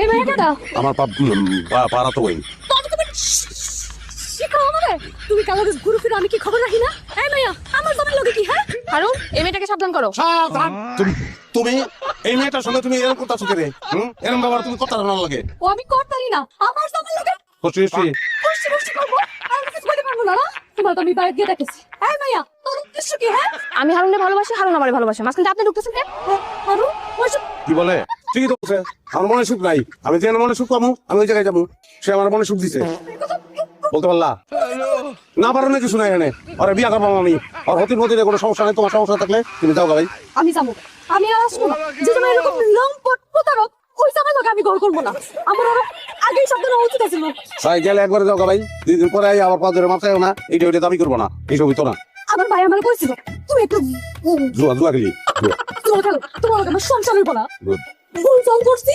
এই মেয়ে কেডা? আমার পাড়া তো বইন। শিখাও আমারে। তুমি কালো ঘুরে ফিরে আমি কি খবর রাখি না? এই মেয়া আমার জামাই লগে কি হ্যাঁ? হারুন এই মেয়েটাকে সাবধান করো। সাবধান। তুমি এই মেয়েটার সঙ্গে তুমি এরকম করতেছো কে রে? এরকম ব্যাপার তুমি কথা না লাগে। ও আমি করতারি না। আমার জামাই লগে খুশি খুশি খুশি করবো। আর কিছু বলতে পারবো না না? তোমার তো আমি বাইরে গিয়ে দেখেছি। এই মেয়া তোর উদ্দেশ্য কি হ্যাঁ? আমি হারুনকে ভালোবাসি, হারুন আমারে ভালোবাসে। মাঝখানে আপনি ঢুকতেছেন কেন? হারুন ওইসব কি বলে? ঠিকই তো বলছে। আমার মনে সুখ নাই, আমি যেন মনে সুখ পাবো আমি ওই জায়গায় যাবো। সে আমার মনে সুখ দিছে, বলতে পারলা না? পারো না কিছু নাই এনে। ওরা বিয়া করবো আমি। আর হতির কোনো সমস্যা নেই। তোমার সমস্যা থাকলে তুমি যাও ভাই। আমি যাবো। আমি আর আসবো না। যে তোমার এরকম লম্পট প্রতারক ওই জামাই লগে আমি গড় করবো না। আমার আরো আগেই শব্দ নেওয়া উচিত ছিল। তাই গেলে একবারে যাও ভাই। 2 দিন পরে আবার পা ধরে মাথায় না, এইটা ওইটা দাবি করবো না। এইসব হইতো না। আমার ভাই আমার কইছিল তুমি একটু জুয়া জুয়া খেলি। জোর খেলো। তোমার লগে আমার সংসার হইব না। Good. ভুল ফোন করছি।